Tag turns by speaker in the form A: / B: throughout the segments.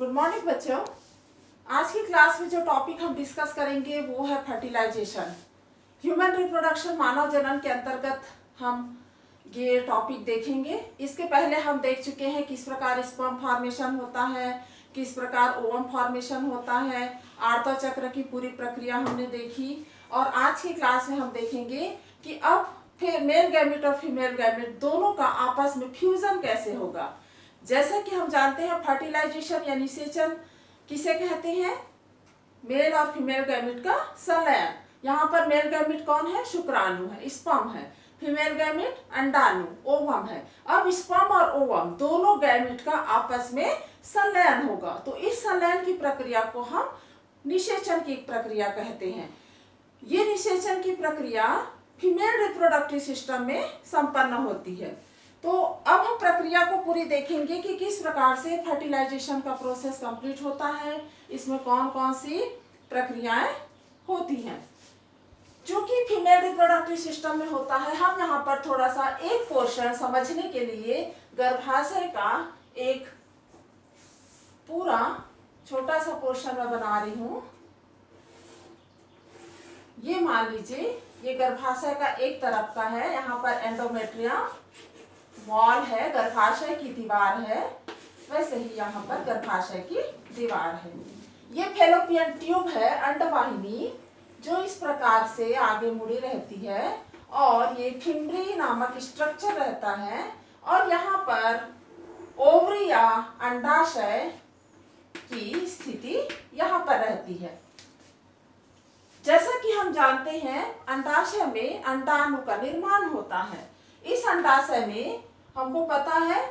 A: Good morning बच्चों। आज की क्लास में जो टॉपिक हम डिस्कस करेंगे वो है फर्टिलाइजेशन। ह्यूमन रिप्रोडक्शन, मानव जनन के अंतर्गत हम ये टॉपिक देखेंगे। इसके पहले हम देख चुके हैं किस प्रकार स्पर्म फॉर्मेशन होता है, किस प्रकार ओवम फॉर्मेशन होता है, आर्तव चक्र की पूरी प्रक्रिया हमने देखी। और आज की क्लास में हम देखेंगे कि अब फिर मेल गैमेट और फीमेल गैमेट दोनों का आपस में फ्यूजन कैसे होगा। जैसा कि हम जानते हैं फर्टिलाइजेशन या निषेचन किसे कहते हैं? मेल और फीमेल गैमेट का संलयन। यहाँ पर मेल गैमेट कौन है? शुक्राणु है, स्पर्म है। फीमेल गैमेट अंडाणु, ओवम है। अब स्पर्म और ओवम दोनों गैमेट का आपस में संलयन होगा, तो इस संलयन की प्रक्रिया को हम निषेचन की प्रक्रिया कहते हैं। ये निषेचन की प्रक्रिया फीमेल रिप्रोडक्टिव सिस्टम में संपन्न होती है। तो अब हम प्रक्रिया को पूरी देखेंगे कि किस प्रकार से फर्टिलाइजेशन का प्रोसेस कंप्लीट होता है, इसमें कौन कौन सी प्रक्रियाएं होती हैं। जो कि फीमेल रिप्रोडक्टिव सिस्टम में होता है, हम यहाँ पर थोड़ा सा एक पोर्शन समझने के लिए गर्भाशय का एक पूरा छोटा सा पोर्शन मैं बना रही हूँ। ये मान लीजिए ये गर्भाशय का एक तरफ का है, यहाँ पर एंडोमेट्रियम वॉल है, गर्भाशय की दीवार है, वैसे ही यहाँ पर गर्भाशय की दीवार है। ये फैलोपियन ट्यूब है, अंडवाहिनी, जो इस प्रकार से आगे मुड़ी रहती है और ये फिम्बरी नामक स्ट्रक्चर रहता है और यहाँ पर ओवरी या अंडाशय की स्थिति यहाँ पर रहती है। जैसा कि हम जानते हैं अंडाशय में अंडाणु का निर्माण होता है। इस अंडाशय में हमको पता है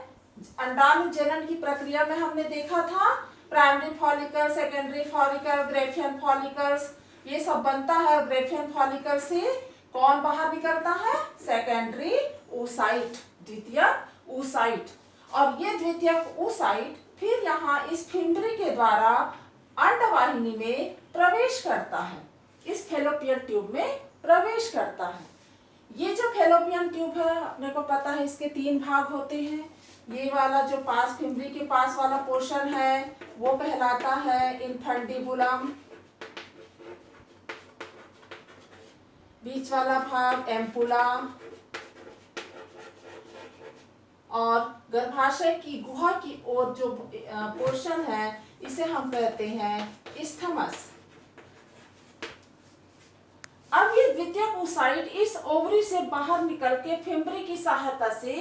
A: अंडाणु जनन की प्रक्रिया में हमने देखा था primary follicle, secondary follicle, Graafian follicles, ये सब बनता है। ग्रेफियन फॉलिकल से कौन बाहर निकलता है? सेकेंडरी oocyte, द्वितीयक oocyte। और ये द्वितीयक oocyte फिर यहाँ इस फिम्बरी के द्वारा अंडवाहिनी में प्रवेश करता है, इस फैलोपियन ट्यूब में प्रवेश करता है। ये जो फैलोपियन ट्यूब है अपने को पता है इसके 3 भाग होते हैं। ये वाला जो पास फिम्बरी के पास वाला पोर्शन है वो कहलाता है इन्फंडिबुलम, बीच वाला भाग एम्पुला और गर्भाशय की गुहा की ओर जो पोर्शन है इसे हम कहते हैं इस्थमस। अब ये द्वितीयक oocyte इस ओवरी से बाहर निकल के फिम्बरी की सहायता से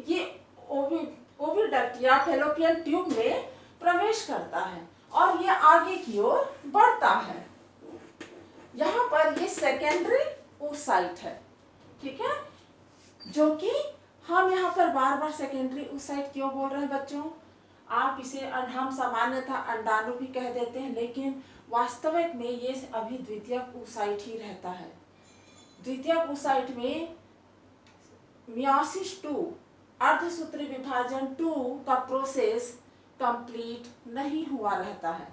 A: ये ओविडक्ट या फैलोपियन ट्यूब में प्रवेश करता है और ये आगे की ओर बढ़ता है। यहाँ पर ये सेकेंडरी oocyte है, ठीक है, जो कि हम यहाँ पर बार बार सेकेंडरी oocyte क्यों बोल रहे हैं बच्चों? आप इसे हम सामान्यतः अंडाणु भी कह देते हैं, लेकिन वास्तविक में ये अभी द्वितीयक oocyte ही रहता है। द्वितीयक oocyte में मियोसिस 2, अर्धसूत्री विभाजन 2 का प्रोसेस कंप्लीट नहीं हुआ रहता है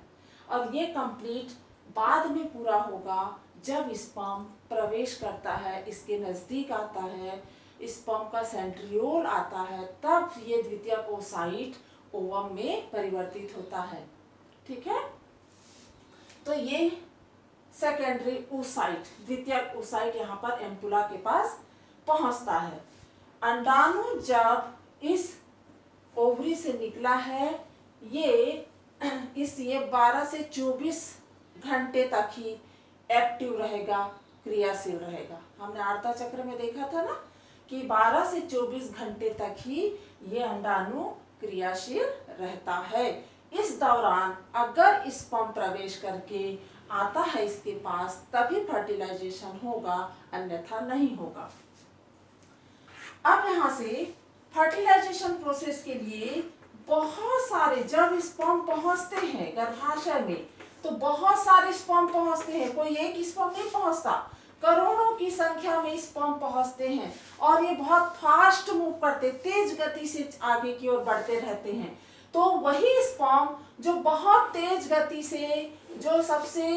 A: और ये कंप्लीट बाद में पूरा होगा जब स्पर्म प्रवेश करता है, इसके नजदीक आता है, स्पर्म का सेंट्रियोल आता है, तब ये द्वितीयक oocyte ओवम में परिवर्तित होता है, ठीक है। तो ये सेकेंडरी oocyte, द्वितीयक oocyte यहाँ पर एम्पुला के पास पहुँचता है। अंडाणु जब इस ओवरी से निकला है ये 12 से 24 घंटे तक ही एक्टिव रहेगा, क्रियाशील रहेगा। हमने आर्तव चक्र में देखा था ना कि 12 से 24 घंटे तक ही ये अंडाणु क्रियाशील रहता है। इस दौरान अगर स्पर्म प्रवेश करके आता है इसके पास तभी फर्टिलाइजेशन होगा, अन्यथा नहीं होगा। अब यहाँ से फर्टिलाइजेशन प्रोसेस के लिए बहुत सारे, जब स्पर्म पहुंचते हैं गर्भाशय में तो बहुत सारे स्पर्म पहुंचते हैं, कोई एक स्पर्म नहीं पहुंचता, करोड़ों की संख्या में स्पर्म पहुंचते हैं और ये बहुत फास्ट मूव करते, तेज गति से आगे की ओर बढ़ते रहते हैं। तो वही स्पर्म जो बहुत तेज गति से, जो सबसे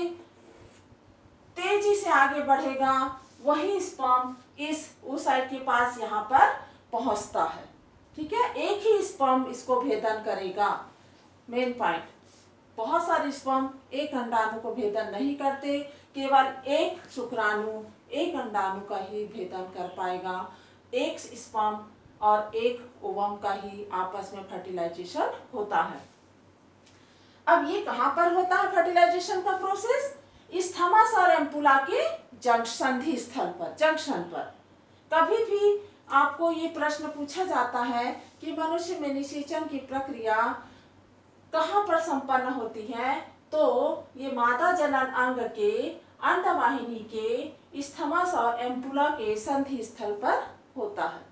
A: तेजी से आगे बढ़ेगा, वही स्पर्म इस oocyte के पास यहाँ पर पहुंचता है, ठीक है। एक ही स्पर्म इसको भेदन करेगा, मेन पॉइंट। बहुत सारे स्पर्म एक अंडाणु को भेदन नहीं करते, केवल एक शुक्राणु एक अंडाणु का ही भेदन कर पाएगा। एक स्पर्म और एक ओवम का ही आपस में फर्टिलाइजेशन होता है। अब ये कहाँ पर होता है फर्टिलाइजेशन का प्रोसेस? इस्थमस और एम्पुला के संधि स्थल पर, जंक्शन पर। कभी भी आपको ये प्रश्न पूछा जाता है कि मनुष्य में निषेचन की प्रक्रिया कहाँ पर संपन्न होती है, तो ये मादा जनन अंग के अंडवाहिनी के इस्थमस और एम्पुला के संधि स्थल पर होता है।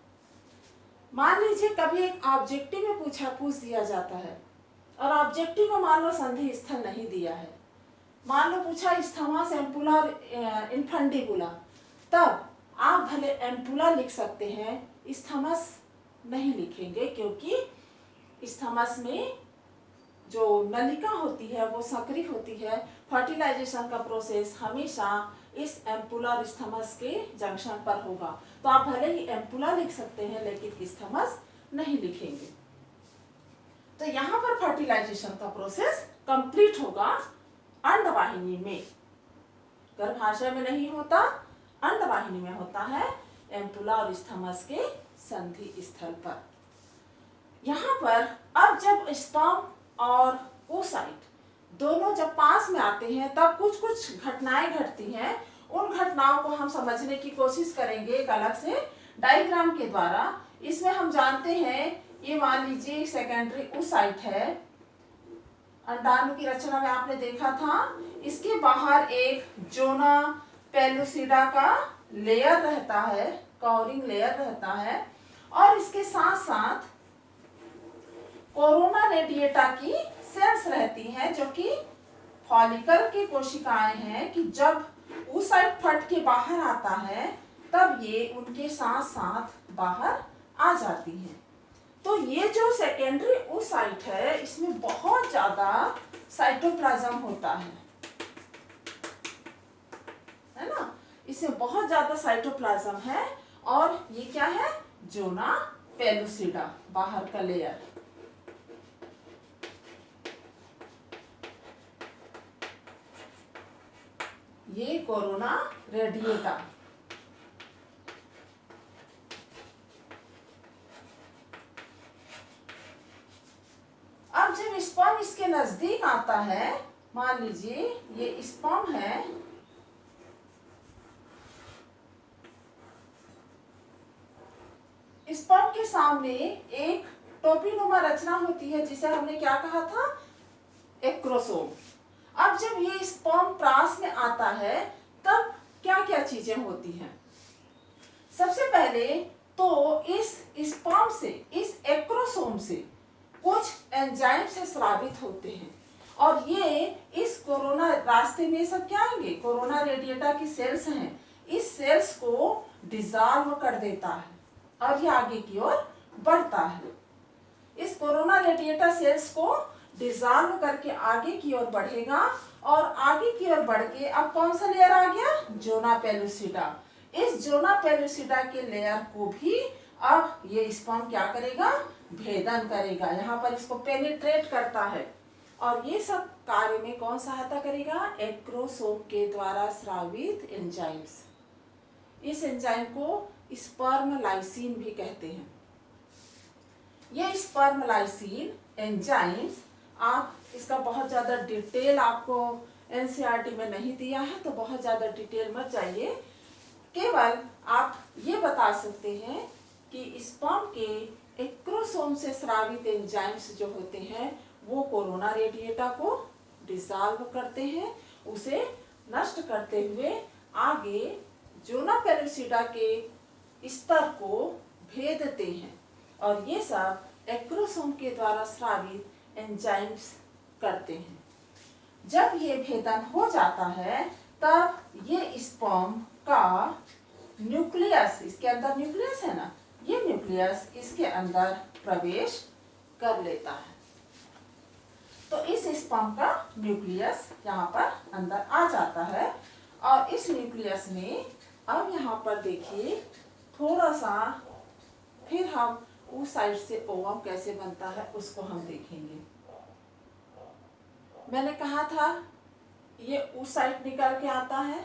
A: मान लीजिए कभी एक ऑब्जेक्टिव में पूछ दिया जाता है और ऑब्जेक्टिव में मान लो संधि स्थल नहीं दिया है, मान लो पूछा इस्थमस एम्पुला और इनफंडिबुला, तब आप भले एम्पुला लिख सकते हैं, इस्थमस नहीं लिखेंगे, क्योंकि इस्थमस में जो नलिका होती है वो सक्रिय होती है। फर्टिलाइजेशन का प्रोसेस हमेशा इस एम्पुला और इस्थमस के जंक्शन पर होगा। तो आप भले ही एम्पुला लिख सकते हैं लेकिन इस्थमस नहीं लिखेंगे। तो यहाँ पर फर्टिलाइजेशन का प्रोसेस कंप्लीट होगा अंडवाहिनी में, गर्भाशय में नहीं होता, अंडवाहिनी में होता है, एम्पुला और इस्थमस के संधि स्थल पर। यहाँ पर अब जब स्पर्म और oocyte दोनों जब पास में आते हैं तब कुछ कुछ घटनाएं घटती हैं। उन घटनाओं को हम समझने की कोशिश करेंगे एक अलग से डायग्राम के द्वारा। इसमें हम जानते हैं, ये मान लीजिए सेकेंडरी oocyte है, अंडाणु की रचना में आपने देखा था, इसके बाहर एक जोना पेलुसिडा का लेयर रहता है, कवरिंग लेयर रहता है, और इसके साथ साथ कोरोना रेडिएटा की सेल्स रहती हैं, जो कि फॉलिकल की कोशिकाएं हैं कि जब oocyte फट के बाहर आता है तब ये उनके साथ साथ बाहर आ जाती हैं। तो ये जो सेकेंडरी oocyte है इसमें बहुत ज्यादा साइटोप्लाज्म होता है ना, इसमें बहुत ज्यादा साइटोप्लाज्म है। और ये क्या है? जोना पेलुसिडा, बाहर का लेयर। ये कोरोना रेडिएटा। अब जब स्पर्म इसके नजदीक आता है, मान लीजिए ये स्पर्म है, स्पर्म के सामने एक टोपीनुमा रचना होती है जिसे हमने क्या कहा था? एक्रोसोम। अब जब ये स्पर्म प्रास में आता है तब क्या क्या चीजें होती हैं? सबसे पहले तो इस स्पर्म से, इस एक्रोसोम से कुछ एंजाइम से स्रावित होते हैं और ये इस कोरोना रास्ते में सब क्या आएंगे? कोरोना रेडिएटा की सेल्स हैं, इस सेल्स को डिसॉल्व कर देता है और ये आगे की ओर बढ़ता है। इस कोरोना रेडिएटा सेल्स को डिसॉल्व करके आगे की ओर बढ़ेगा और आगे की ओर बढ़ के अब कौन सा लेयर आ गया? Zona pellucida. इस जोना पेलुसिडा के लेयर को भी अब ये स्पर्म क्या करेगा? भेदन करेगा, यहाँ पर इसको पेनिट्रेट करता है। और ये सब कार्य में कौन सहायता करेगा? एक्रोसोम के द्वारा स्रावित एंजाइम्स। इस एंजाइम को स्पर्म लाइसिन भी कहते हैं। ये स्पर्म लाइसिन एंजाइम्स, आप इसका बहुत ज़्यादा डिटेल आपको एनसीईआरटी में नहीं दिया है तो बहुत ज़्यादा डिटेल मत जाइए, केवल आप ये बता सकते हैं कि स्पर्म के एक्रोसोम से स्रावित एंजाइम्स जो होते हैं वो कोरोना रेडिएटा को डिसॉल्व करते हैं, उसे नष्ट करते हुए आगे जोना पेलुसिडा के स्तर को भेदते हैं और ये सब एक्रोसोम के द्वारा स्रावित एंजाइम्स करते हैं। जब ये भेदन हो जाता है तब ये स्पर्म का न्यूक्लियस, इसके अंदर न्यूक्लियस है ना, ये न्यूक्लियस इसके अंदर प्रवेश कर लेता है। तो इस स्पर्म का न्यूक्लियस यहाँ पर अंदर आ जाता है और इस न्यूक्लियस में अब यहाँ पर देखिए थोड़ा सा, फिर हम उस साइड से ओवम कैसे बनता है उसको हम देखेंगे। मैंने कहा था ये oocyte निकल के आता है,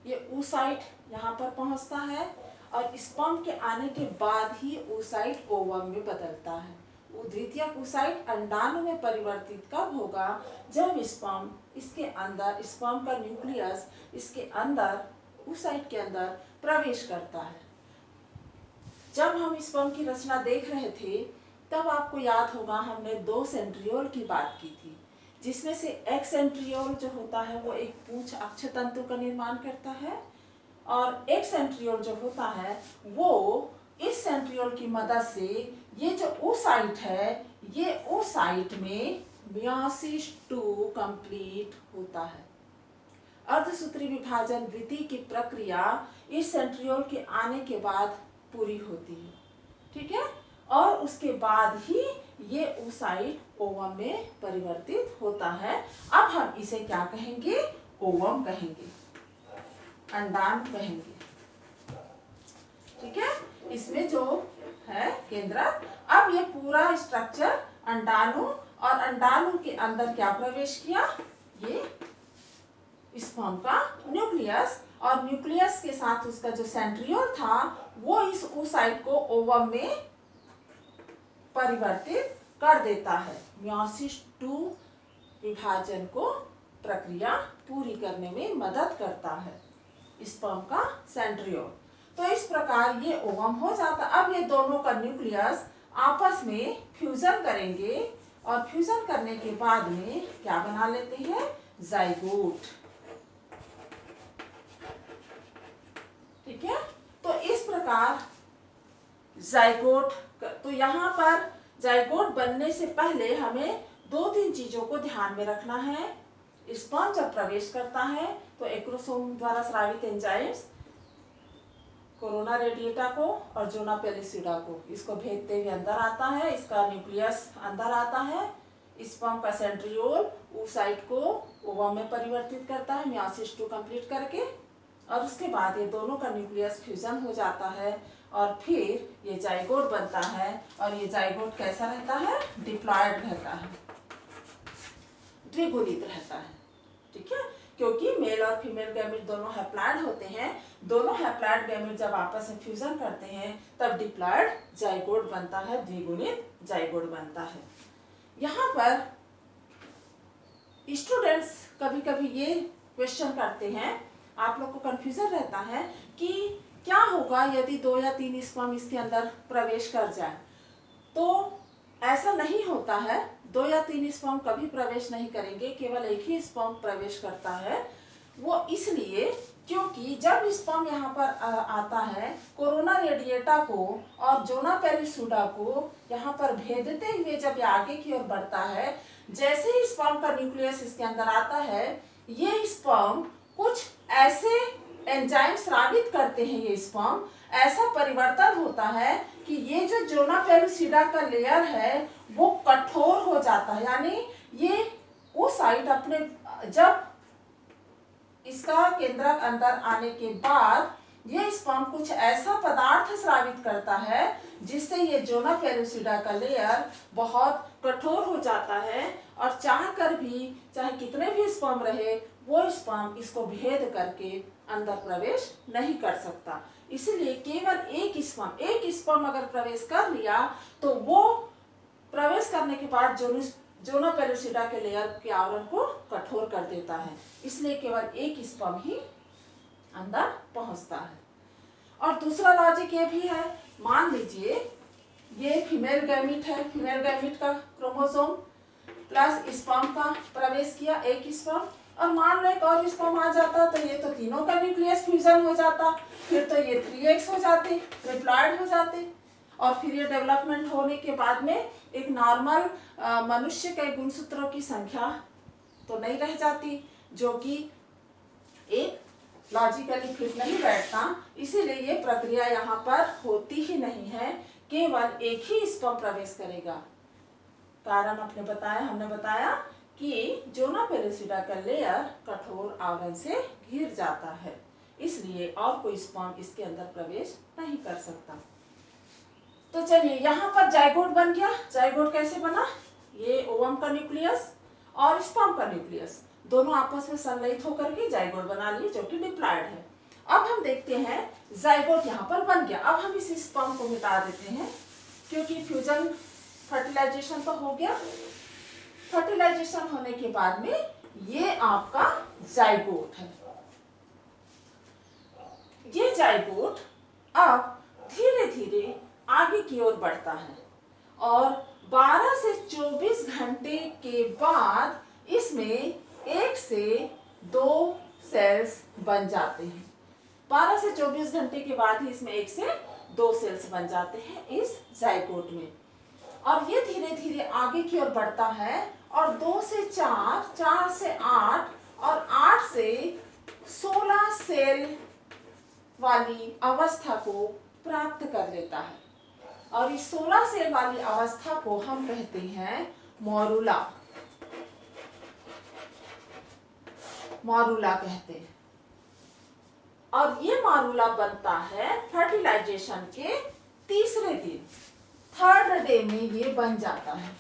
A: ये oocyte यहाँ पर पहुँचता है और स्पर्म के आने के बाद ही oocyte ओवम में बदलता है। द्वितीयक oocyte अंडाणु में परिवर्तित कब होगा? जब स्पर्म इसके अंदर, स्पर्म का न्यूक्लियस इसके अंदर oocyte के अंदर प्रवेश करता है। जब हम स्पर्म की रचना देख रहे थे तब आपको याद होगा हमने 2 सेंट्रियोल की बात की थी, जिसमें से एक सेंट्रियोल जो होता है वो एक पूंछ अक्षतंतु का निर्माण करता है और एक सेंट्रियोल जो होता है वो इस सेंट्रियोल की मदद से ये जो oocyte है, ये oocyte में मियोसिस 2 कंप्लीट होता है। अर्धसूत्री विभाजन वृद्धि की प्रक्रिया इस सेंट्रियोल के आने के बाद पूरी होती है, ठीक है, और उसके बाद ही ये oocyte ओवम में परिवर्तित होता है। अब हम इसे क्या कहेंगे? ओवम कहेंगे, अंडाणु कहेंगे, ठीक है। इसमें जो है केंद्रक, अब ये पूरा स्ट्रक्चर अंडाणु, और अंडाणु के अंदर क्या प्रवेश किया? ये स्पर्म का न्यूक्लियस, और न्यूक्लियस के साथ उसका जो सेंट्रियोल था वो इस oocyte को ओवम में परिवर्तित कर देता है। मियोसिस 2 विभाजन को प्रक्रिया पूरी करने में मदद करता है स्पर्म का सेंट्रियोल। तो इस प्रकार ये ओवम हो जाता। अब ये दोनों का न्यूक्लियस आपस में फ्यूजन करेंगे और फ्यूजन करने के बाद में क्या बना लेते हैं? जाइगोट, ठीक है। तो इस प्रकार जाइगोट, तो यहाँ पर जाइगोट बनने से पहले हमें 2-3 चीजों को ध्यान में रखना है। स्पर्म जब प्रवेश करता है तो एक्रोसोम द्वारा स्रावित एंजाइम्स कोरोना रेडिएटा को और जोना पेलिसिडा को इसको भेजते हुए अंदर आता है, इसका न्यूक्लियस अंदर आता है, स्पर्म का सेंट्रियोल oocyte को ओवम में परिवर्तित करता है मियोसिस 2 कंप्लीट करके, और उसके बाद ये दोनों का न्यूक्लियस फ्यूजन हो जाता है और फिर ये जाइगोट बनता है। और ये जाइगोट कैसा रहता है? डिप्लॉयड रहता है, द्विगुणित रहता है, ठीक है, क्योंकि मेल और फीमेल गैमेट दोनों हैप्लॉयड होते हैं। दोनों हैप्लॉयड गैमेट जब आपस में फ्यूजन करते हैं तब डिप्लॉयड जाइगोट बनता है, द्विगुणित जाइगोट बनता है। यहाँ पर स्टूडेंट्स कभी कभी ये क्वेश्चन करते हैं, आप लोग को कंफ्यूजन रहता है कि क्या होगा यदि 2 या 3 स्पर्म इसके अंदर प्रवेश कर जाए। तो ऐसा नहीं होता है, 2 या 3 स्पर्म कभी प्रवेश नहीं करेंगे, केवल एक ही स्पर्म प्रवेश करता है। वो इसलिए क्योंकि जब स्पर्म यहाँ पर आता है, कोरोना रेडिएटा को और जोना पेलिसुडा को यहाँ पर भेजते हुए जब ये आगे की ओर बढ़ता है, जैसे ही स्पर्म का न्यूक्लियस इसके अंदर आता है, ये स्पर्म कुछ ऐसे एंजाइम स्रावित करते हैं। ये स्पर्म ऐसा परिवर्तन होता है कि ये जो जोना पेलिसिडा का लेयर है वो कठोर हो जाता है, यानी ये oocyte अपने, जब इसका केंद्रक अंदर आने के बाद ये स्पर्म कुछ ऐसा पदार्थ स्रावित करता है जिससे ये जोना पेलिसिडा का लेयर बहुत कठोर हो जाता है, और चाहकर भी चाहे कितने भी स्पर्म रहे वो स्पर्म इसको भेद करके अंदर प्रवेश नहीं कर सकता। इसलिए केवल एक स्पर्म अगर प्रवेश कर लिया तो वो प्रवेश करने के बाद जोना पेलिसिडा के लेयर के आवरण को कठोर कर देता है, इसलिए केवल एक स्पर्म ही अंदर पहुंचता है। और दूसरा लॉजिक ये भी है, मान लीजिए ये फीमेल गैमीट है, फीमेल गैमीट का क्रोमोसोम प्लस स्पर्म का प्रवेश किया एक स्पर्म, और मान लो एक और स्पर्म आ जाता तो ये तो तीनों का न्यूक्लियस फ्यूजन हो जाता, फिर तो ये 3x हो जाते, ट्रिप्लॉइड हो जाते, और फिर ये डेवलपमेंट होने के बाद में एक नॉर्मल मनुष्य के गुणसूत्रों की संख्या तो नहीं रह जाती, जो कि एक लॉजिकली फिट नहीं बैठता। इसीलिए ये प्रक्रिया यहाँ पर होती ही नहीं है, केवल एक ही स्पर्म प्रवेश करेगा। कारण हमने बताया कि जोना पेलिसिडा का लेयर कठोर आवरण से घिर जाता है, इसलिए और कोई स्पर्म इसके अंदर प्रवेश नहीं कर सकता। तो चलिए यहाँ पर जाइगोट बन गया। जाइगोट कैसे बना? ये ओवम का न्यूक्लियस और स्पर्म का न्यूक्लियस दोनों आपस में संलयित होकर के जाइगोट बना लिए जो कि डिप्लॉयड है। अब हम देखते हैं जाइगोट यहाँ पर बन गया। अब हम इस स्पर्म को मिटा देते हैं क्योंकि फ्यूजन फर्टिलाइजेशन तो हो गया। फर्टिलाइजेशन होने के बाद में ये आपका जाइगोट है। ये जाइगोट अब धीरे धीरे आगे की ओर बढ़ता है और 12 से 24 घंटे के बाद इसमें 1 से 2 सेल्स बन जाते हैं। 12 से 24 घंटे के बाद ही इसमें 1 से 2 सेल्स बन जाते हैं इस जाइगोट में। और ये धीरे धीरे आगे की ओर बढ़ता है और 2 से 4, 4 से 8 और 8 से 16 सेल वाली अवस्था को प्राप्त कर लेता है। और इस 16 सेल वाली अवस्था को हम कहते हैं मॉरूला। मॉरूला कहते हैं। और ये मॉरूला बनता है फर्टिलाइजेशन के तीसरे दिन, 3rd डे में ये बन जाता है।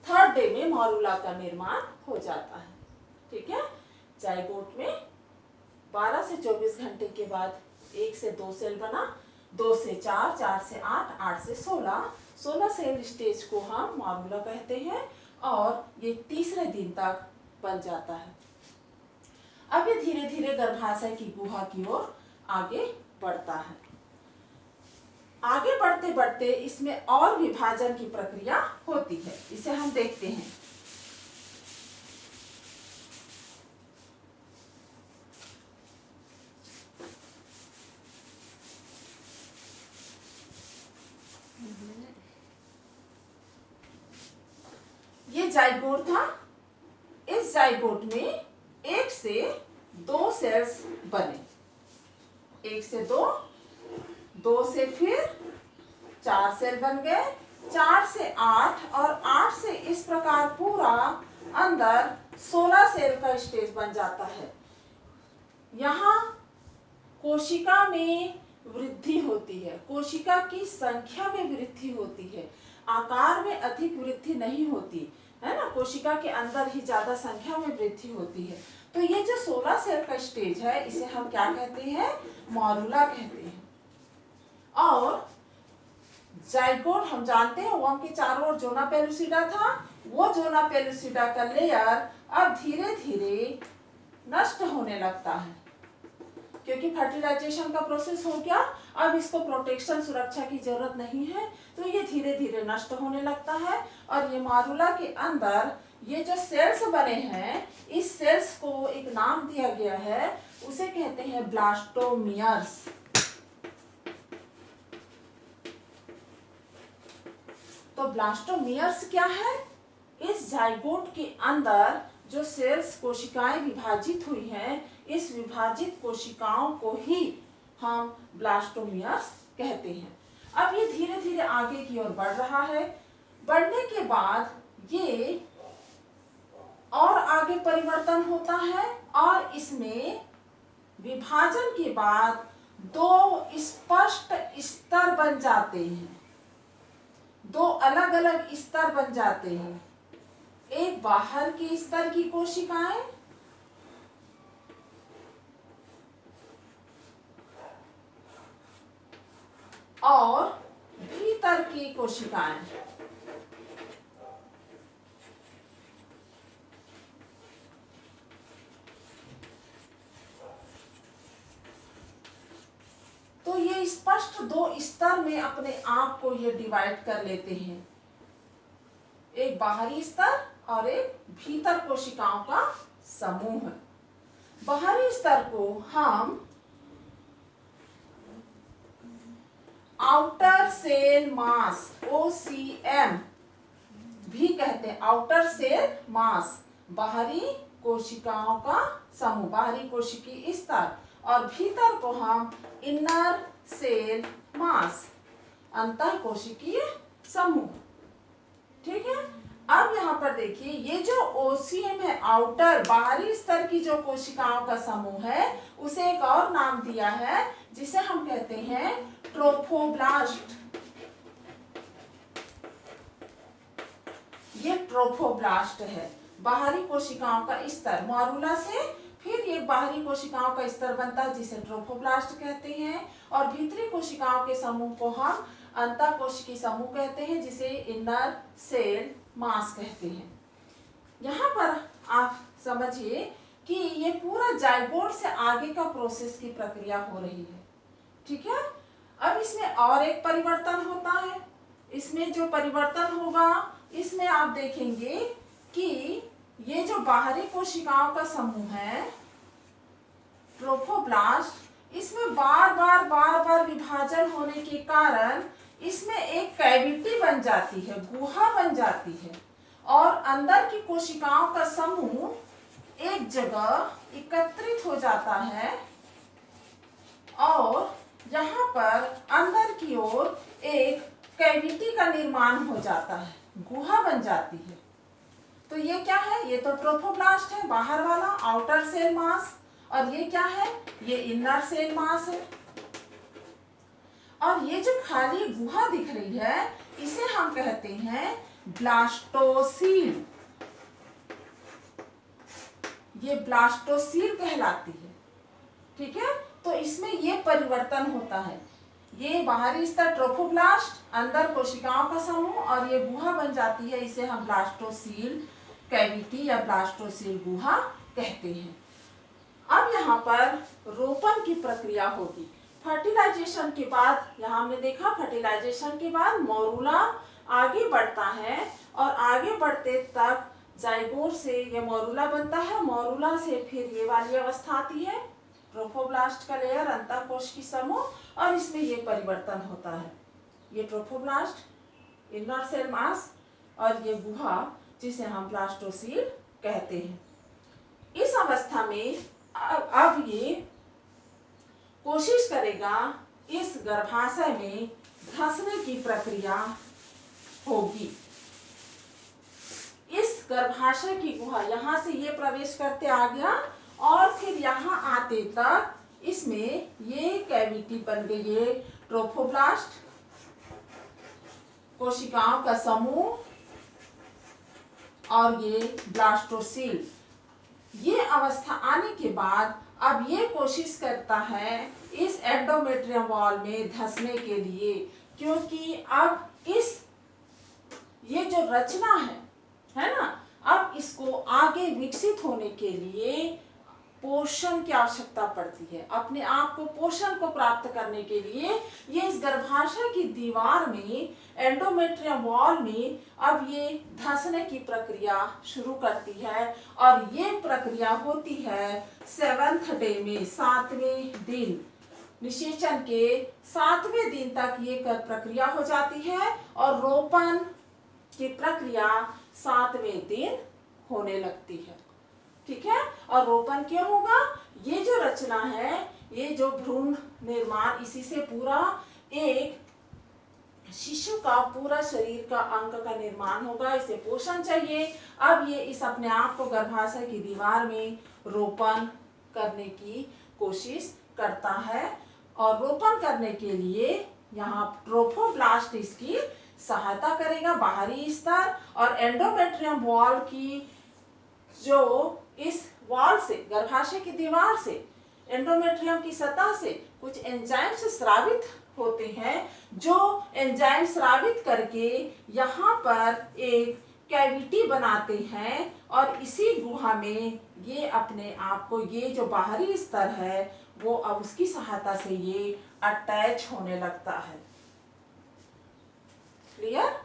A: 3rd डे में मॉरूला का निर्माण हो जाता है। ठीक है, जाइगोट में 12 से 24 घंटे के बाद 1 से 2 सेल बना, 2 से 4, 4 से 8, 8 से 16, 16 सेल स्टेज को हम मॉरूला कहते हैं और ये तीसरे दिन तक बन जाता है। अब ये धीरे धीरे गर्भाशय की गुहा की ओर आगे बढ़ता है। आगे बढ़ते बढ़ते इसमें और विभाजन की प्रक्रिया होती है, इसे हम देखते हैं। ये जाइगोट था। इस जाइगोट में 1 से 2 सेल्स बने, 1 से 2, 2 से फिर 4 सेल बन गए, 4 से 8 और 8 से इस प्रकार पूरा अंदर 16 सेल का स्टेज बन जाता है। यहाँ कोशिका में वृद्धि होती है, कोशिका की संख्या में वृद्धि होती है, आकार में अधिक वृद्धि नहीं होती है ना, कोशिका के अंदर ही ज्यादा संख्या में वृद्धि होती है। तो ये जो 16 सेल का स्टेज है इसे हम क्या कहते हैं, मॉरूला कहते हैं। और जाइगोट हम जानते हैं वॉर्म के चारों ओर जोना पेलुसिडा था, वो जोना पेलुसिडा का लेयर अब धीरे धीरे नष्ट होने लगता है क्योंकि फर्टिलाइजेशन का प्रोसेस हो गया। अब इसको प्रोटेक्शन, सुरक्षा की जरूरत नहीं है, तो ये धीरे धीरे नष्ट होने लगता है। और ये मॉरूला के अंदर ये जो सेल्स बने हैं, इस सेल्स को एक नाम दिया गया है, उसे कहते हैं ब्लास्टोमियर्स। तो ब्लास्टोमियर्स क्या है, इस जाइगोट के अंदर जो सेल्स कोशिकाएं विभाजित हुई हैं, इस विभाजित कोशिकाओं को ही हम ब्लास्टोमियर्स कहते हैं। अब ये धीरे धीरे आगे की ओर बढ़ रहा है। बढ़ने के बाद ये और आगे परिवर्तन होता है और इसमें विभाजन के बाद 2 स्पष्ट स्तर बन जाते हैं, 2 अलग अलग स्तर बन जाते हैं। एक बाहर के स्तर की कोशिकाएं और भीतर की कोशिकाएं। तो ये स्पष्ट 2 स्तर में अपने आप को ये डिवाइड कर लेते हैं, एक बाहरी स्तर और एक भीतर कोशिकाओं का समूह। बाहरी स्तर को हम आउटर सेल मास OCM भी कहते हैं। आउटर सेल मास बाहरी कोशिकाओं का समूह, बाहरी कोशिकीय स्तर, और भीतर को हम इनर सेल मास, अंतः कोशिकीय समूह। ठीक है, अब यहाँ पर देखिए ये जो OCM है, आउटर बाहरी स्तर की जो कोशिकाओं का समूह है, उसे एक और नाम दिया है जिसे हम कहते हैं ट्रोफोब्लास्ट। ये ट्रोफोब्लास्ट है। बाहरी कोशिकाओं का स्तर मॉरूला से फिर ये बाहरी कोशिकाओं का स्तर बनता है जिसे ट्रोफोब्लास्ट कहते हैं, और भीतरी कोशिकाओं के समूह को हम अंतःकोशिकीय समूह कहते हैं जिसे इनर सेल मास कहते हैं। यहाँ पर आप समझिए कि ये पूरा जाइगोट से आगे का प्रोसेस की प्रक्रिया हो रही है, ठीक है। अब इसमें और एक परिवर्तन होता है। इसमें जो परिवर्तन होगा इसमें आप देखेंगे कि ये जो बाहरी कोशिकाओं का समूह है ट्रोफोब्लास्ट, इसमें बार बार विभाजन होने के कारण इसमें एक कैविटी बन जाती है, गुहा बन जाती है, और अंदर की कोशिकाओं का समूह एक जगह एकत्रित हो जाता है और यहाँ पर अंदर की ओर एक कैविटी का निर्माण हो जाता है, गुहा बन जाती है। तो ये क्या है? ये तो ट्रोफोब्लास्ट है, बाहर वाला आउटर सेल मास, और ये क्या है? ये इनर सेल मास है। और ये जो खाली गुहा दिख रही है इसे हम कहते हैं ब्लास्टोसील। ये ब्लास्टोसील कहलाती है, ठीक है। तो इसमें ये परिवर्तन होता है, ये बाहरी स्तर ट्रोफोब्लास्ट, अंदर कोशिकाओं का समूह, और ये गुहा बन जाती है, इसे हम ब्लास्टोसील कैविटी या ब्लास्टोसील गुहा कहते हैं। अब यहाँ पर रोपण की प्रक्रिया होगी। फर्टिलाइजेशन के बाद, यहाँ हमने देखा फर्टिलाइजेशन के बाद मॉरूला आगे बढ़ता है और आगे बढ़ते तक जाइगोट से ये मॉरूला बनता है। मॉरूला से फिर ये वाली अवस्था आती है ट्रोफोब्लास्ट का लेयर, अंतःकोशिकीय समूह, और इसमें ये परिवर्तन होता है। ये ट्रोफोब्लास्ट, इनर सेल मास, और ये गुहा जिसे हम ब्लास्टोसील कहते हैं। इस अवस्था में अब ये कोशिश करेगा इस गर्भाशय में धंसने की प्रक्रिया होगी। इस गर्भाशय की गुहा यहाँ से ये प्रवेश करते आ गया और फिर यहाँ आते तक इसमें ये कैविटी बन गई है ट्रोफोब्लास्ट, कोशिकाओं का समूह, और ये ब्लास्टोसील। ये अवस्था आने के बाद अब ये कोशिश करता है इस एंडोमेट्रियम वॉल में धंसने के लिए, क्योंकि अब ये जो रचना है ना, अब इसको आगे विकसित होने के लिए पोषण की आवश्यकता पड़ती है। अपने आप को पोषण को प्राप्त करने के लिए ये इस गर्भाशय की दीवार में, एंडोमेट्रियम वॉल में अब ये धंसने की प्रक्रिया शुरू करती है, और ये प्रक्रिया होती है 7th डे में, 7वें दिन, निषेचन के 7वें दिन तक ये प्रक्रिया हो जाती है, और रोपण की प्रक्रिया 7वें दिन होने लगती है, ठीक है। और रोपण क्यों होगा? ये जो रचना है, ये जो भ्रूण निर्माण, इसी से पूरा एक शिशु का पूरा शरीर का अंग का निर्माण होगा, इसे पोषण चाहिए। अब ये इस अपने आप को गर्भाशय की दीवार में रोपण करने की कोशिश करता है, और रोपण करने के लिए यहाँ ट्रोफोब्लास्ट इसकी सहायता करेगा, बाहरी स्तर, और एंडोमेट्रियम वॉल की जो इस वॉल से, गर्भाशय की दीवार से, एंडोमेट्रियम की सतह से कुछ एंजाइम्स स्रावित होते हैं, जो एंजाइम स्रावित करके यहाँ पर एक कैविटी बनाते हैं, और इसी गुहा में ये अपने आप को, ये जो बाहरी स्तर है वो अब उसकी सहायता से ये अटैच होने लगता है। क्लियर?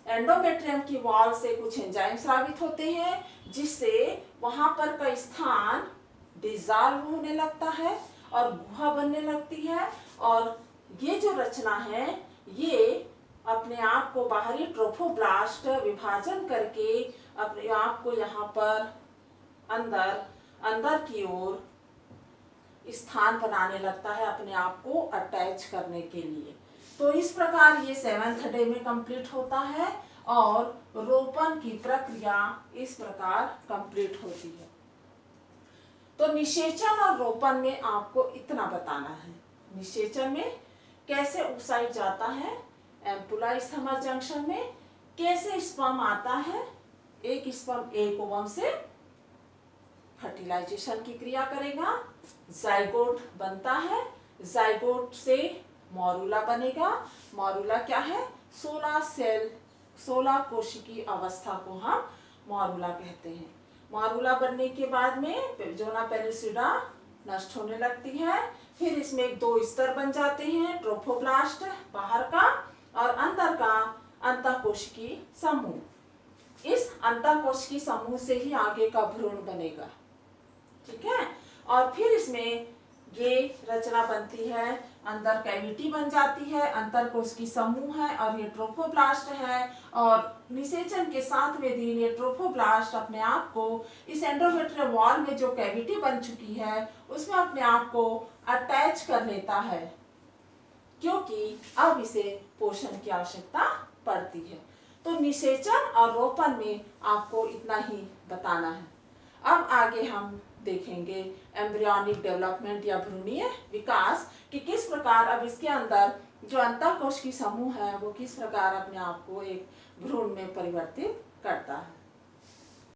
A: एंडोमेट्रियम की वॉल से कुछ एंजाइम स्रावित होते हैं, जिससे वहां पर का स्थान डिसॉल्व होने लगता है और गुहा बनने लगती है, और ये जो रचना है ये अपने आप को बाहरी ट्रोफोब्लास्ट विभाजन करके अपने आप को यहाँ पर अंदर की ओर स्थान बनाने लगता है, अपने आप को अटैच करने के लिए। तो इस प्रकार ये 7th डे में कंप्लीट होता है, और रोपण की प्रक्रिया इस प्रकार कंप्लीट होती है। तो निषेचन और रोपण में आपको इतना बताना है। निषेचन में कैसे oocyte जाता है एम्पुला स्थमर जंक्शन में, कैसे स्पर्म आता है एक स्पर्म एक ओवम से फर्टिलाइजेशन की क्रिया करेगा, जाइगोट बनता है, जाइगोट से मॉरूला बनेगा। मॉरूला क्या है? 16 कोशिकीय अवस्था को हम मॉरूला कहते हैं। मॉरूला बनने के बाद में जोना पेलिसिडा नष्ट होने लगती है। फिर इसमें 2 स्तर बन जाते हैं, ट्रोफोब्लास्ट बाहर का और अंदर का अंतःकोशिकीय समूह। इस अंतःकोशिकीय समूह से ही आगे का भ्रूण बनेगा, ठीक है। और फिर इसमें ये रचना बनती है, अंदर कैविटी बन जाती है, अंतरकोशिकीय समूह है और ये ट्रोफोब्लास्ट है। और निषेचन के 7वें दिन ये ट्रोफोब्लास्ट अपने आप को इस एंडोमेट्रियल वॉल में जो कैविटी बन चुकी है उसमें अपने आप को अटैच कर लेता है, क्योंकि अब इसे पोषण की आवश्यकता पड़ती है। तो निषेचन और रोपण में आपको इतना ही बताना है। अब आगे हम देखेंगे एम्ब्रियोनिक डेवलपमेंट या भ्रूणीय विकास कि किस प्रकार अब इसके अंदर जो अंतःकोशिकीय समूह है वो किस प्रकार अपने आप को एक भ्रूण में परिवर्तित करता है।